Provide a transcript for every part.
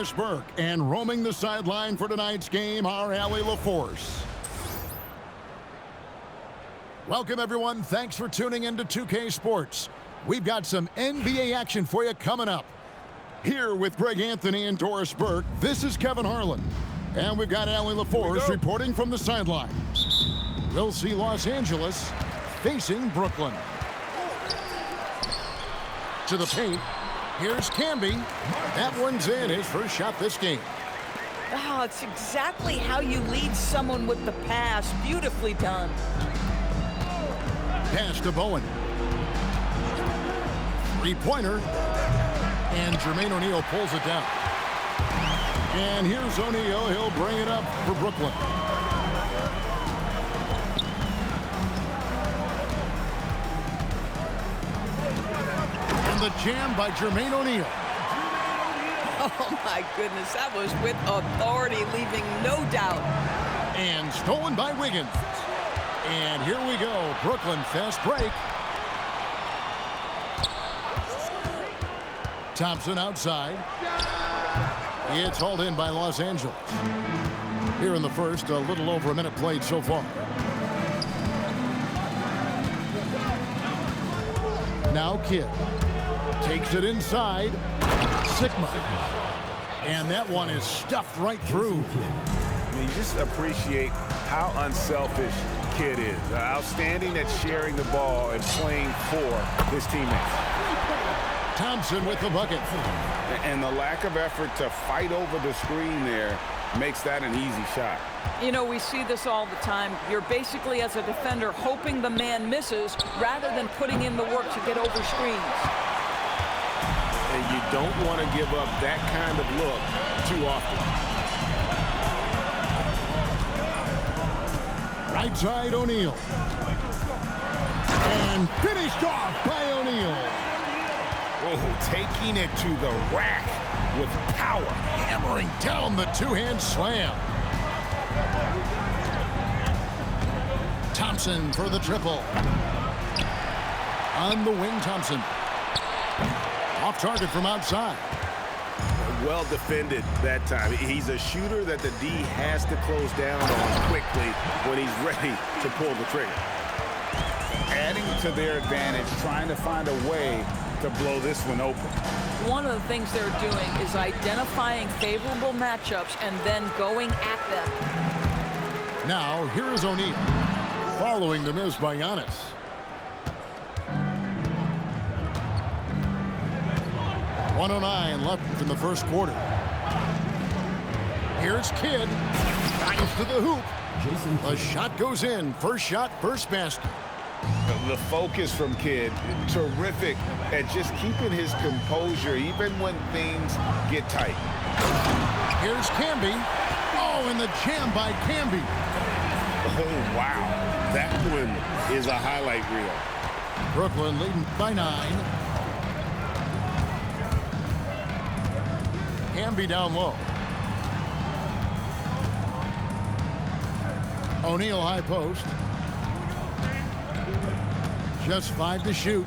Doris Burke, and roaming the sideline for tonight's game, our Allie LaForce. Welcome, everyone. Thanks for tuning in to 2K Sports. We've got some NBA action for you coming up. Here with Greg Anthony and Doris Burke, this is Kevin Harlan. And we've got Allie LaForce reporting from the sideline. We'll see Los Angeles facing Brooklyn. To the paint. Here's Camby. That one's in, his first shot this game. Oh, it's exactly how you lead someone with the pass. Beautifully done. Pass to Bowen. Three-pointer. And Jermaine O'Neal pulls it down. And here's O'Neal. He'll bring it up for Brooklyn. And the jam by Jermaine O'Neal. Oh, my goodness. That was with authority, leaving no doubt. And stolen by Wiggins. And here we go. Brooklyn fast break. Thompson outside. It's hauled in by Los Angeles. Here in the first, a little over a minute played so far. Now Kidd takes it inside. Sigma. And that one is stuffed right through. You just appreciate how unselfish Kidd is. Outstanding at sharing the ball and playing for his teammates. Thompson with the bucket. And the lack of effort to fight over the screen there makes that an easy shot. You know, we see this all the time. You're basically, as a defender, hoping the man misses rather than putting in the work to get over screens. And you don't want to give up that kind of look too often. Right side, O'Neal. And finished off by O'Neal. Oh, taking it to the rack with power. Hammering down the two-hand slam. Thompson for the triple. On the wing, Thompson. Off target from outside. Well defended that time. He's a shooter that the D has to close down on quickly when he's ready to pull the trigger. Adding to their advantage, trying to find a way to blow this one open. One of the things they're doing is identifying favorable matchups and then going at them. Now, here is O'Neal, following the miss by Giannis. .109 left in the first quarter. Here's Kidd. Drives to the hoop. The shot goes in. First shot, first basket. The focus from Kidd, terrific at just keeping his composure even when things get tight. Here's Camby. Oh, and the jam by Camby. Oh, wow. That one is a highlight reel. Brooklyn leading by 9. Camby down low. O'Neal high post. Just 5 to shoot.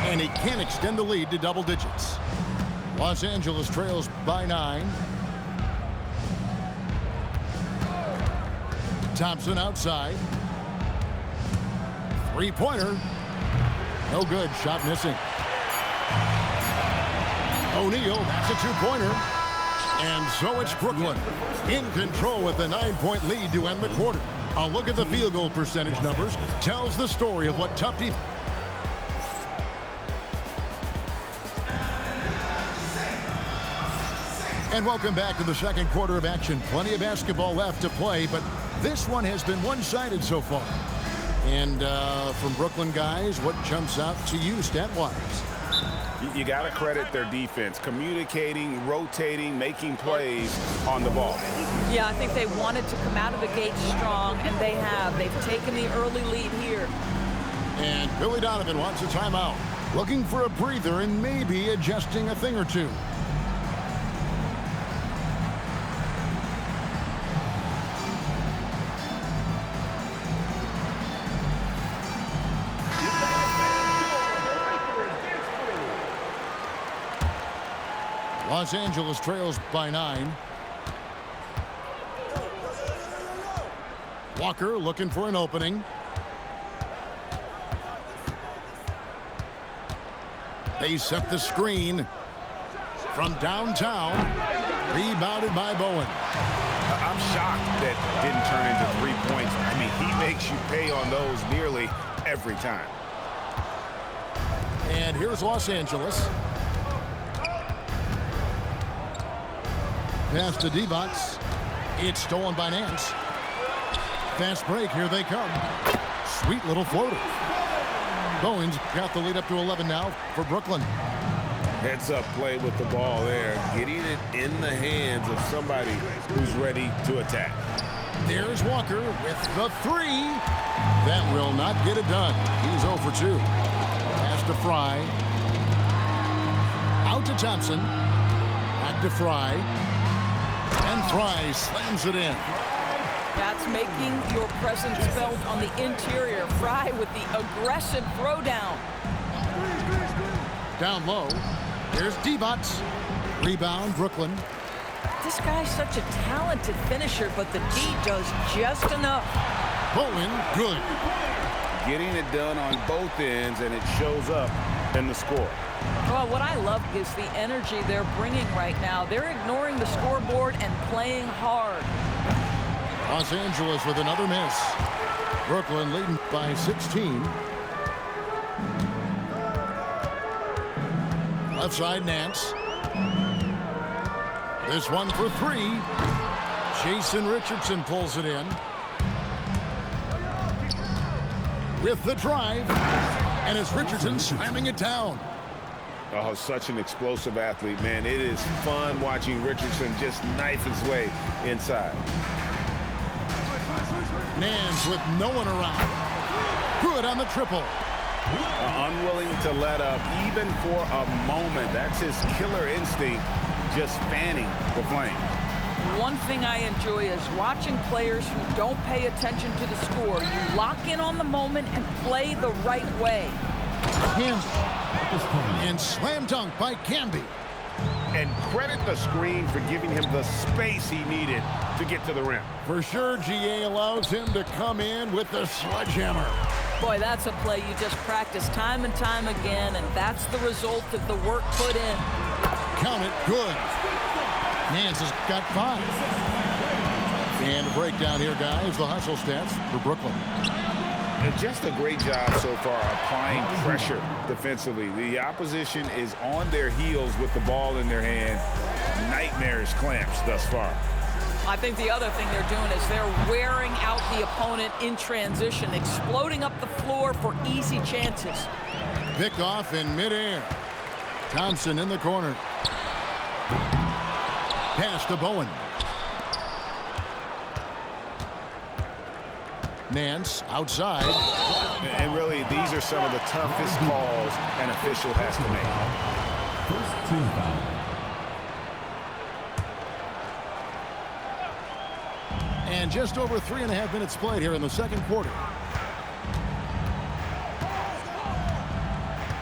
And he can't extend the lead to double digits. Los Angeles trails by 9. Thompson outside. Three-pointer. No good. Shot missing. O'Neal, that's a two-pointer. And so it's Brooklyn in control with a 9-point lead to end the quarter. A look at the field goal percentage numbers tells the story of what tough defense. And welcome back to the second quarter of action. Plenty of basketball left to play, but this one has been one-sided so far. And from Brooklyn guys, what jumps out to you stat-wise? You got to credit their defense, communicating, rotating, making plays on the ball. Yeah, I think they wanted to come out of the gate strong, and they have. They've taken the early lead here. And Billy Donovan wants a timeout, looking for a breather and maybe adjusting a thing or two. Los Angeles trails by 9. Walker looking for an opening. They set the screen from downtown. Rebounded by Bowen. I'm shocked that didn't turn into 3 points. I mean, he makes you pay on those nearly every time. And here's Los Angeles. Pass to D-Box. It's stolen by Nance. Fast break, here they come. Sweet little floater. Bowen's got the lead up to 11 now for Brooklyn. Heads-up play with the ball there, getting it in the hands of somebody who's ready to attack. There's Walker with the 3. That will not get it done. He's 0 for 2. Pass to Fry. Out to Thompson. Back to Fry. And Fry slams it in. That's making your presence felt on the interior. Fry with the aggressive throwdown. Down low. There's D-Bots. Rebound, Brooklyn. This guy's such a talented finisher, but the D does just enough. Bowen, good. Getting it done on both ends, and it shows up in the score. Well, what I love is the energy they're bringing right now. They're ignoring the scoreboard and playing hard. Los Angeles with another miss. Brooklyn leading by 16. Left side, Nance. This one for 3. Jason Richardson pulls it in. With the drive. And it's Richardson slamming it down. Oh, such an explosive athlete, man. It is fun watching Richardson just knife his way inside. Nance with no one around. Good on the triple. Unwilling to let up even for a moment. That's his killer instinct, just fanning the flame. One thing I enjoy is watching players who don't pay attention to the score. You lock in on the moment and play the right way. And slam dunk by Camby. And credit the screen for giving him the space he needed to get to the rim. For sure, GA allows him to come in with the sledgehammer. Boy, that's a play you just practice time and time again, and that's the result of the work put in. Count it, good. Nance has got 5. And a breakdown here, guys. The hustle stats for Brooklyn. And just a great job so far applying pressure defensively. The opposition is on their heels with the ball in their hand. Nightmarish clamps thus far. I think the other thing they're doing is they're wearing out the opponent in transition, exploding up the floor for easy chances. Pick off in midair. Thompson in the corner. Pass to Bowen. Nance outside. And really, these are some of the toughest calls an official has to make. First team foul. And just over 3.5 minutes played here in the second quarter.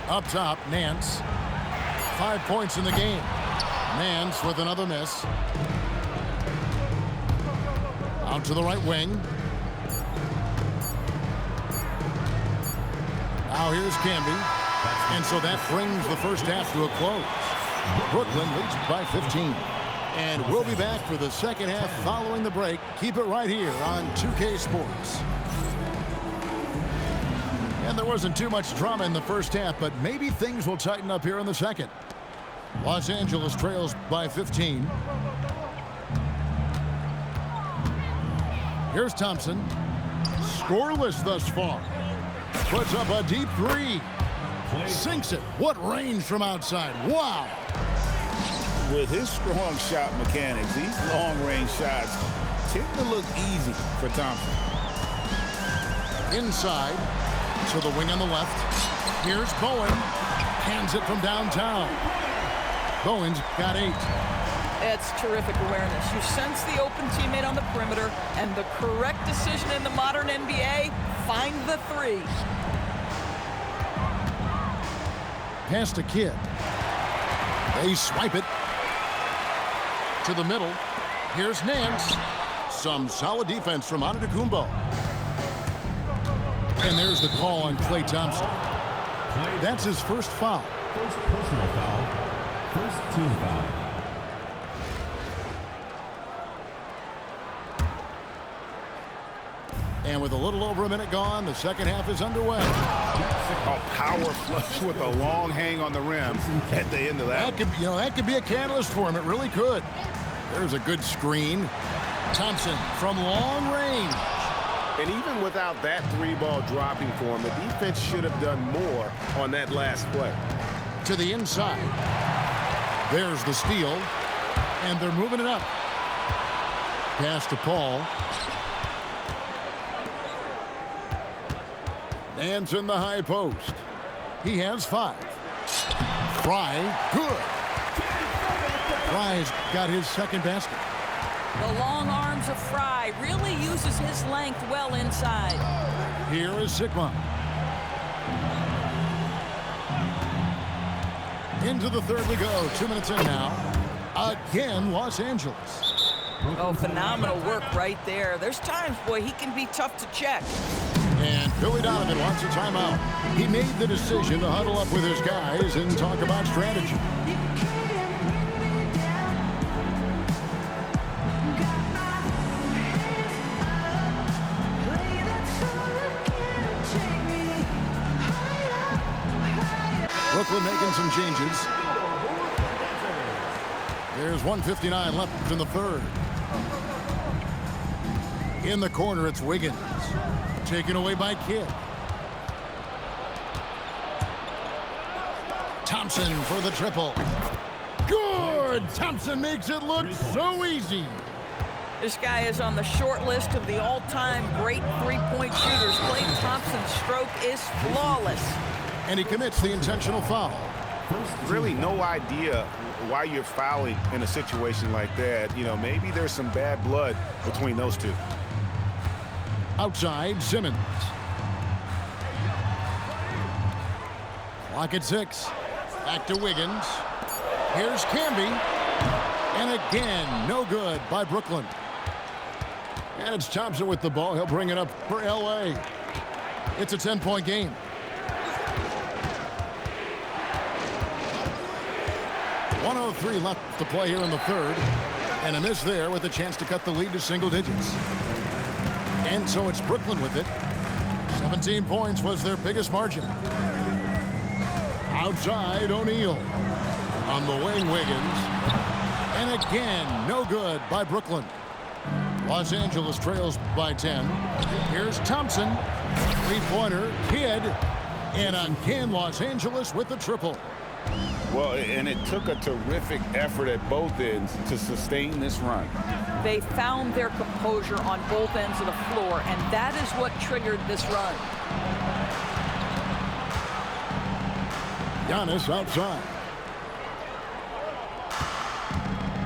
Up top, Nance. 5 points in the game. Nance with another miss. Out to the right wing. Now here's Camby. And so that brings the first half to a close. Brooklyn leads by 15. And we'll be back for the second half following the break. Keep it right here on 2K Sports. And there wasn't too much drama in the first half, but maybe things will tighten up here in the second. Los Angeles trails by 15. Here's Thompson. Scoreless thus far. Puts up a deep 3. Sinks it. What range from outside. Wow. With his strong shot mechanics, these long-range shots tend to look easy for Thompson. Inside to the wing on the left. Here's Bowen. Hands it from downtown. Bowen's got 8. It's terrific awareness. You sense the open teammate on the perimeter, and the correct decision in the modern NBA, find the 3. Pass to Kidd. They swipe it. To the middle. Here's Nance. Some solid defense from Antetokounmpo. And there's the call on Klay Thompson. That's his first foul. First personal foul. First team foul. And with a little over a minute gone, the second half is underway. A power flush with a long hang on the rim at the end of that. That could be a catalyst for him. It really could. There's a good screen. Thompson from long range. And even without that three-ball dropping for him, the defense should have done more on that last play. To the inside. There's the steal. And they're moving it up. Pass to Paul. Nance in the high post. He has 5. Fry, good. Fry's got his second basket. The long arms of Fry really uses his length well inside. Here is Sigma. Into the third we go. 2 minutes in now. Again, Los Angeles. Oh, phenomenal work right there. There's times, boy, he can be tough to check. And Billy Donovan wants a timeout. He made the decision to huddle up with his guys and talk about strategy. Brooklyn making some changes. There's 1:59 left in the third. In the corner, it's Wiggins. Taken away by Kidd. Thompson for the triple. Good! Thompson makes it look so easy. This guy is on the short list of the all-time great three-point shooters. Klay Thompson's stroke is flawless. And he commits the intentional foul. Really no idea why you're fouling in a situation like that. Maybe there's some bad blood between those two. Outside, Simmons. Clock at 6. Back to Wiggins. Here's Camby. And again, no good by Brooklyn. And it's Thompson with the ball. He'll bring it up for L.A. It's a 10-point game. .103 left to play here in the third. And a miss there with a chance to cut the lead to single digits. And so it's Brooklyn with it. 17 points was their biggest margin. Outside, O'Neal. On the wing, Wiggins. And again, no good by Brooklyn. Los Angeles trails by 10. Here's Thompson. Three-pointer, Kidd. And again, Los Angeles with the triple. Well, and it took a terrific effort at both ends to sustain this run. They found their composure on both ends of the floor, and that is what triggered this run. Giannis outside.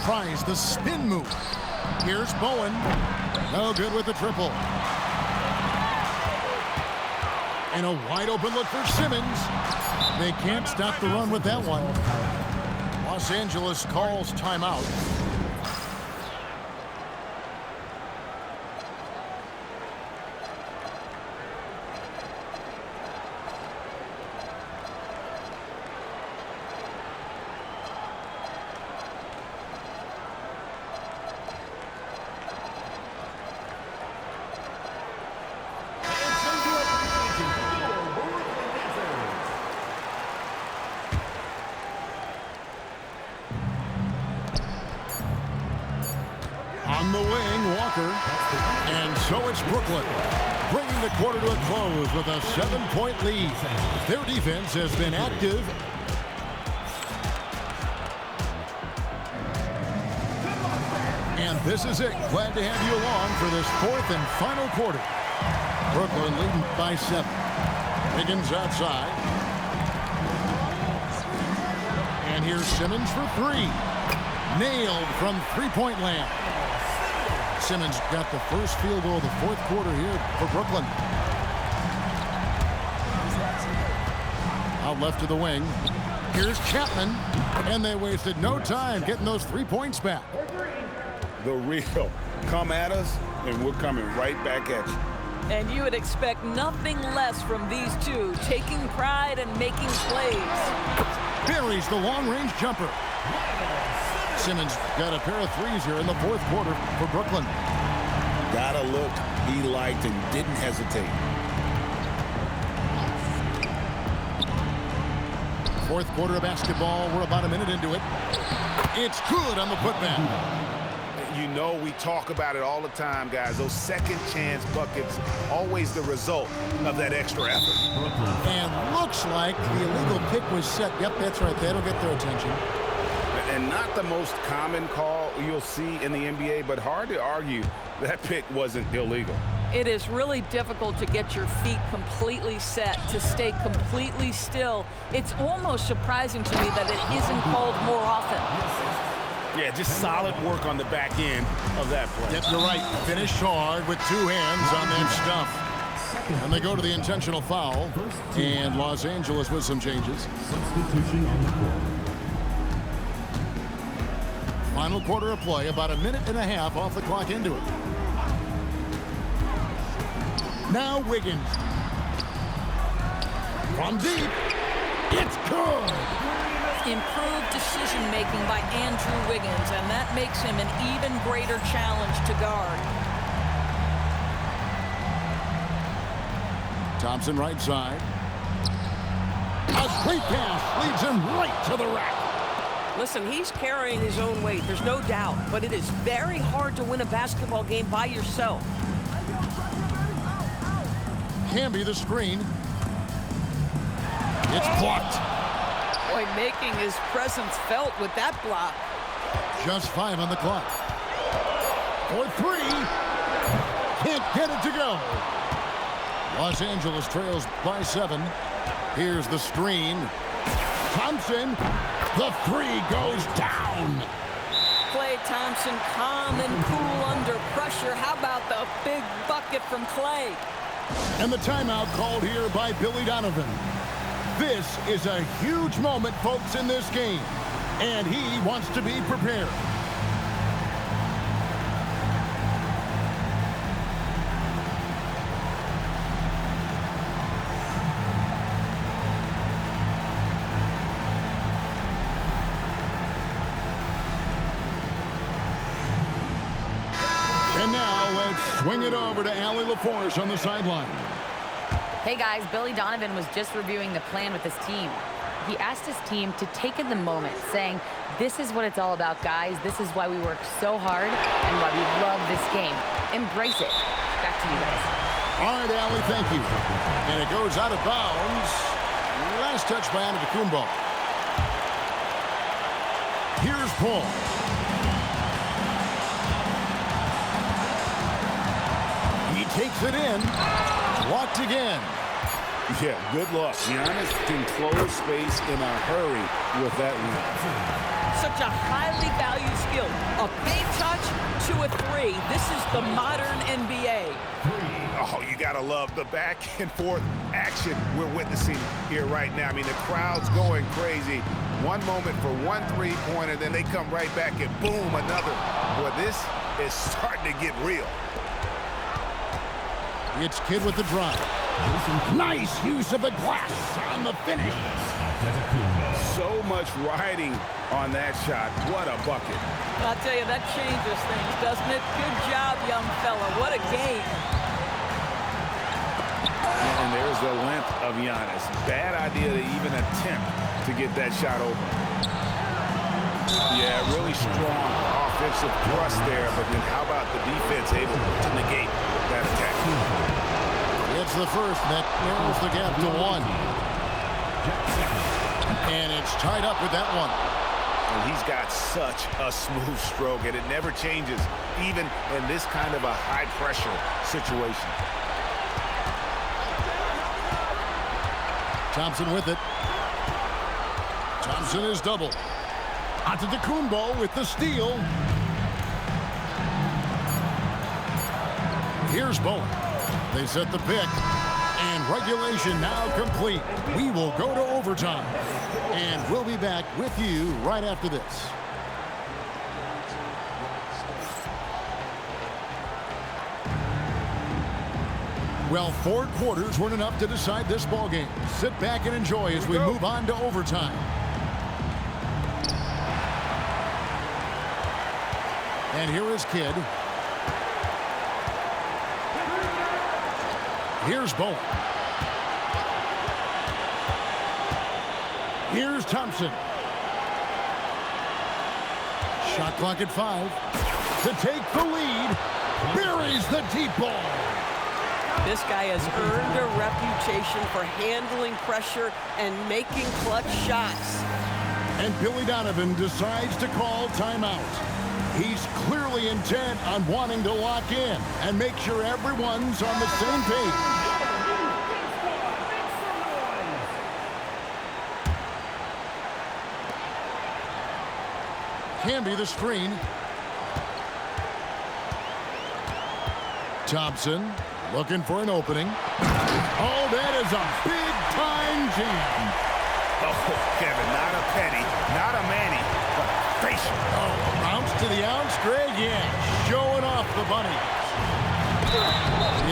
Tries the spin move. Here's Bowen. No good with the triple. And a wide open look for Simmons. They can't stop the run with that one. Los Angeles calls timeout. On the wing, Walker. And so it's Brooklyn, bringing the quarter to a close with a 7-point lead. Their defense has been active. And this is it. Glad to have you along for this fourth and final quarter. Brooklyn leading by 7. Wiggins outside. And here's Simmons for 3. Nailed from three-point land. Simmons got the first field goal of the fourth quarter here for Brooklyn. Out left to the wing. Here's Chapman. And they wasted no time getting those 3 points back. the real. Come at us, and we're coming right back at you. And you would expect nothing less from these two, taking pride and making plays. Buries the long-range jumper. Simmons got a pair of threes here in the fourth quarter for Brooklyn. Got a look he liked and didn't hesitate. Fourth quarter of basketball. We're about a minute into it. It's good on the putback. You know we talk about it all the time, guys. Those second chance buckets, always the result of that extra effort. And looks like the illegal pick was set. Yep, that's right. That'll get their attention. And not the most common call you'll see in the NBA, but hard to argue that pick wasn't illegal. It is really difficult to get your feet completely set, to stay completely still. It's almost surprising to me that it isn't called more often. Yeah, just solid work on the back end of that play. Yep, you're right. Finished hard with two hands on that stuff. And they go to the intentional foul. And Los Angeles with some changes. Substitution on the court. Final quarter of play, about a minute and a half off the clock into it. Now Wiggins. From deep. It's good. Improved decision-making by Andrew Wiggins, and that makes him an even greater challenge to guard. Thompson right side. A straight pass leads him right to the rack. Listen, he's carrying his own weight, there's no doubt, but it is very hard to win a basketball game by yourself. Hamby the screen. It's blocked. Boy, making his presence felt with that block. Just 5 on the clock. For 3. Can't get it to go. Los Angeles trails by 7. Here's the screen. Thompson. The 3 goes down. Klay Thompson calm and cool under pressure. How about the big bucket from Klay? And the timeout called here by Billy Donovan. This is a huge moment, folks, in this game. And he wants to be prepared. And now let's swing it over to Allie LaForce on the sideline. Hey guys, Billy Donovan was just reviewing the plan with his team. He asked his team to take in the moment, saying, this is what it's all about, guys. This is why we work so hard and why we love this game. Embrace it. Back to you guys. All right, Allie, thank you. And it goes out of bounds. Last touch by Antetokounmpo. Here's Paul. He takes it in. Blocked again. Yeah, good luck. Giannis can close space in a hurry with that win. Such a highly valued skill. A paint touch to a 3. This is the modern NBA. Oh, you gotta love the back and forth action we're witnessing here right now. I mean, the crowd's going crazy. One moment for one three-pointer, then they come right back and boom, another. Boy, this is starting to get real. It's Kidd with the drive. Nice use of the glass on the finish. So much riding on that shot. What a bucket. I'll tell you, that changes things, doesn't it? Good job, young fella. What a game. And there's the length of Giannis. Bad idea to even attempt to get that shot open. Yeah, really strong offensive thrust there, but then how about the defense able to negate that attack? It's the first that narrows the gap to 1. And it's tied up with that one. And he's got such a smooth stroke, and it never changes, even in this kind of a high-pressure situation. Thompson with it. Thompson is double. Antetokounmpo with the steal. Here's Bowen. They set the pick. And regulation now complete. We will go to overtime. And we'll be back with you right after this. Well, 4 quarters weren't enough to decide this ball game. Sit back and enjoy as we move on to overtime. And here is Kidd. Here's Bowen. Here's Thompson. Shot clock at 5. To take the lead. Buries the deep ball. This guy has earned a reputation for handling pressure and making clutch shots. And Billy Donovan decides to call timeout. He's clearly intent on wanting to lock in and make sure everyone's on the same page. Can be the screen. Thompson looking for an opening. Oh, that is a big-time jam. Oh, Kevin, not a penny, not a Manny, but a facial. Oh, bounce to the ounce, Greg, yeah, showing off the bunny.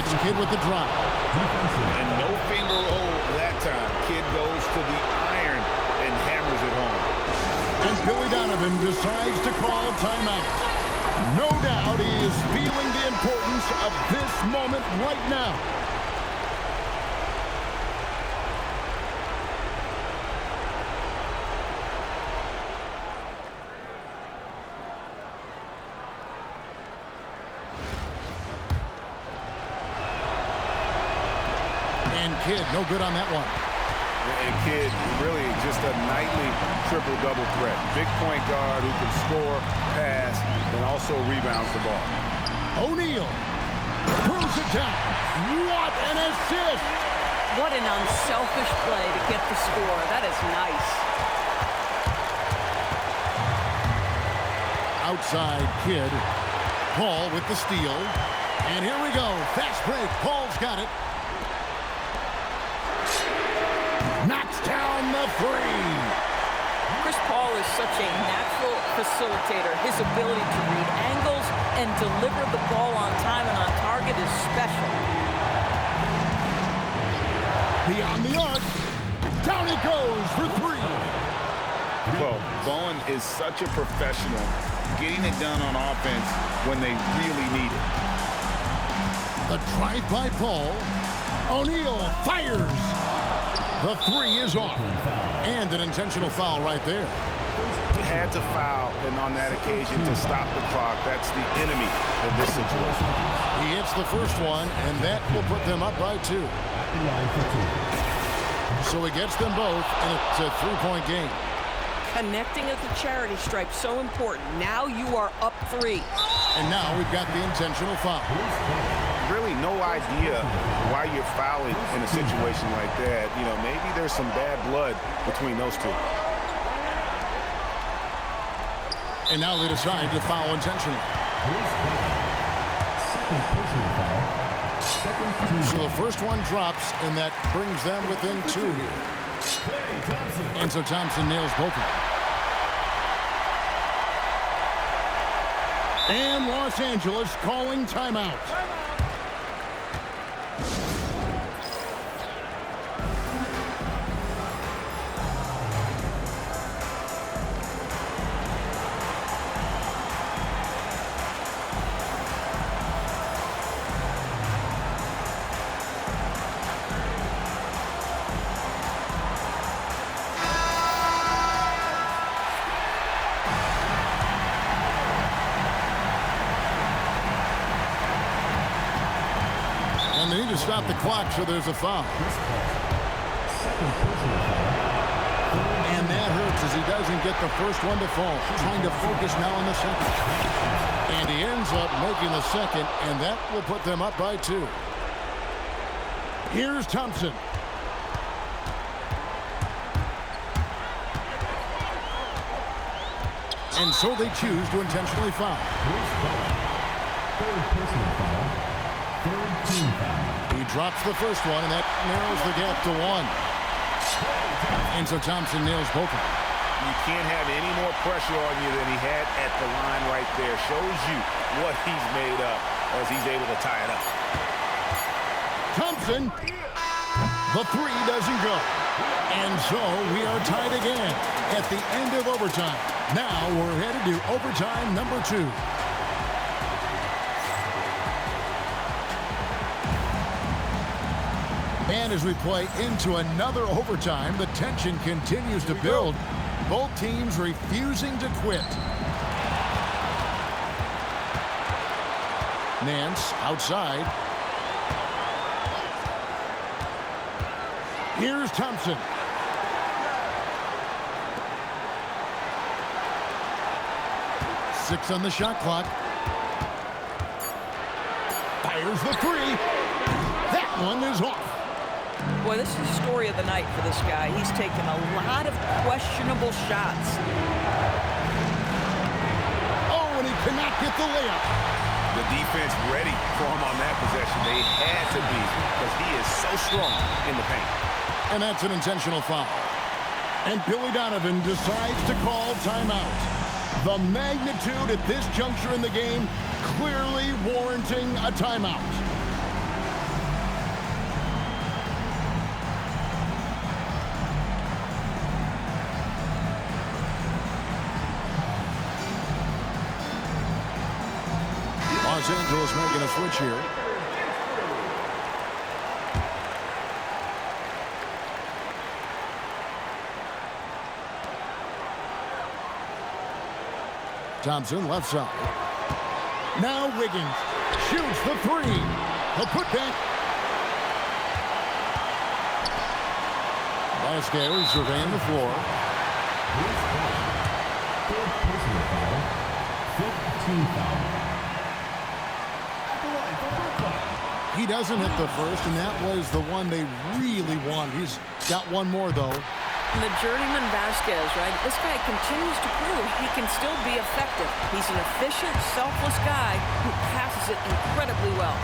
It's Kidd with the drop. And no finger roll that time. Kidd goes to the iron and hammers it home. And Billy Donovan decides to call timeout. No doubt he is feeling the importance of this moment right now. And Kidd, no good on that one. And Kidd, really just a nightly triple-double threat. Big point guard who can score, pass, and also rebounds the ball. O'Neal throws it down. What an assist! What an unselfish play to get the score. That is nice. Outside Kidd. Paul with the steal. And here we go. Fast break. Paul's got it. Knocks down the 3. Chris Paul is such a natural facilitator. His ability to read angles and deliver the ball on time and on target is special. Beyond the arc. Down he goes for 3. Well, Bowen is such a professional, getting it done on offense when they really need it. The drive by Paul. O'Neal fires. The 3 is off. And an intentional foul right there. Had to foul, and on that occasion to stop the clock. That's the enemy of this situation. He hits the first one, and that will put them up by 2. So he gets them both, and it's a 3-point game. Connecting at the charity stripe, so important. Now you are up 3. And now we've got the intentional foul. Really no idea why you're fouling in a situation like that. You know, maybe there's some bad blood between those two. And now they decide to foul intentionally. So the first one drops, and that brings them within 2 here. And so Thompson nails both of them. And Los Angeles calling timeout. And they need to stop the clock, so there's a foul. And that hurts as he doesn't get the first one to fall. Trying to focus now on the second. And he ends up making the second, and that will put them up by 2. Here's Thompson. And so they choose to intentionally foul. He drops the first one, and that narrows the gap to 1. And so Thompson nails both of them. You can't have any more pressure on you than he had at the line right there. Shows you what he's made up as he's able to tie it up. Thompson. The three doesn't go. And so we are tied again at the end of overtime. Now we're headed to overtime number 2. And as we play into another overtime, the tension continues to build. Both teams refusing to quit. Nance outside. Here's Thompson. Six on the shot clock. Fires the three. That one is off. Boy, this is the story of the night for this guy. He's taken a lot of questionable shots. Oh, and he cannot get the layup. The defense ready for him on that possession. They had to be because he is so strong in the paint. And that's an intentional foul. And Billy Donovan decides to call timeout. The magnitude at this juncture in the game clearly warranting a timeout. Los Angeles making a switch here. Thompson left side. Now Wiggins shoots the three. The putback. Vasquez surveying the floor. Third personal foul. 15 foul. He doesn't hit the first, and that was the one they really want. He's got one more, though. And the journeyman Vasquez, right? This guy continues to prove he can still be effective. He's an efficient, selfless guy who passes it incredibly well.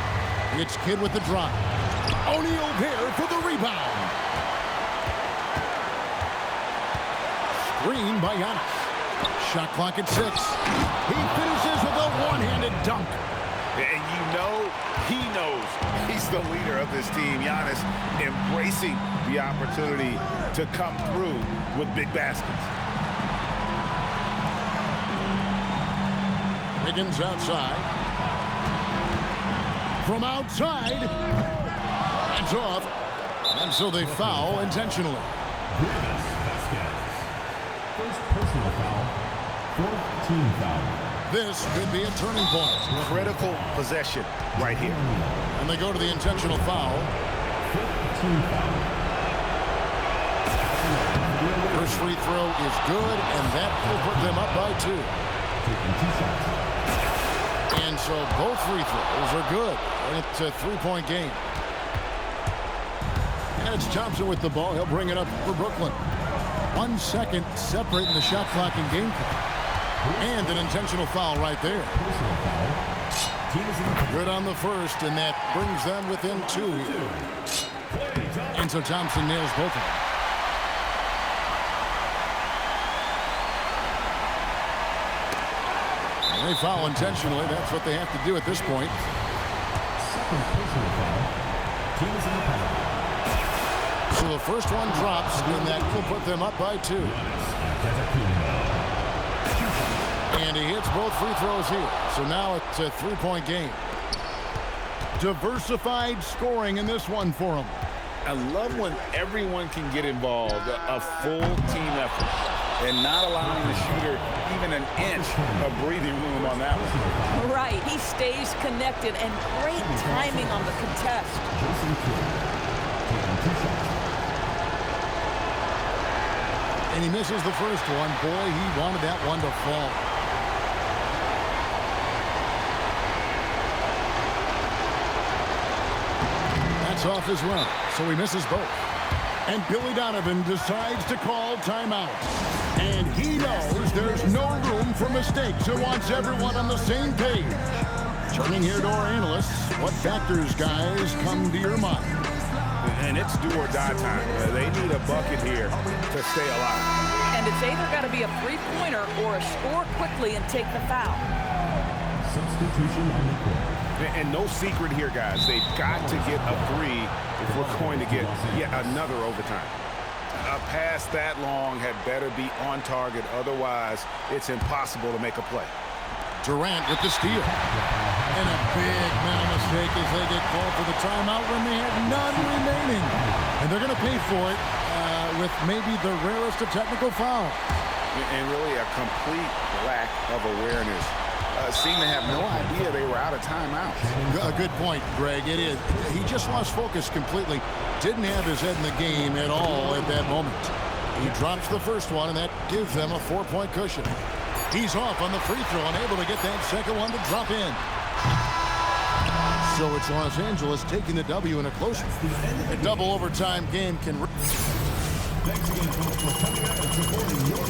It's Kidd with the drop. O'Neal there for the rebound. Screen by Giannis. Shot clock at 6. He finishes with a one-handed dunk. And you know he knows he's the leader of this team. Giannis embracing the opportunity to come through with big baskets. Wiggins outside. From outside. That's off. And so they foul intentionally. Vasquez. First personal foul. Fourth team foul. This could be a turning point. Critical possession right here. And they go to the intentional foul. 15 foul. First free throw is good, and that will put them up by 2. Taking 2 shots. And so both free throws are good. And it's a 3-point game. And it's Thompson with the ball. He'll bring it up for Brooklyn. 1 second separating the shot clock and game clock. And an intentional foul right there. Personal foul. Team is in the Good on the first, and that brings them within 2 here. And so Thompson nails both of them. And they foul intentionally. That's what they have to do at this point. second personal foul. Team is in the penalty. So the first one drops, and that will put them up by 2. And he hits both free throws here. So now it's a 3-point game. Diversified scoring in this one for him. I love when everyone can get involved, a full team effort, and not allowing the shooter even an inch of breathing room on that one. Right, he stays connected, and great timing on the contest. And he misses the first one. Boy, he wanted that one to fall. That's off his run, so he misses both. And Billy Donovan decides to call timeout. And he knows there's no room for mistakes and wants everyone on the same page. Turning here to our analysts, what factors, guys, come to your mind? And it's do or die time. They need a bucket here to stay alive. And it's either got to be a three-pointer or a score quickly and take the foul. Substitution on the court. And no secret here, guys. They've got to get a 3 if we're going to get yet another overtime. A pass that long had better be on target. Otherwise, it's impossible to make a play. Durant with the steal. And a big mental mistake as they get called for the timeout when they had none remaining. And they're going to pay for it with maybe the rarest of technical fouls. And really a complete lack of awareness. Seemed to have no idea they were out of timeout. A good point, Greg. It is. He just lost focus completely. Didn't have his head in the game at all at that moment. He drops the first one, and that gives them a 4-point cushion. He's off on the free throw and able to get that second one to drop in. So it's Los Angeles taking the W in a close a double overtime game. Thanks again, folks, for coming out and supporting your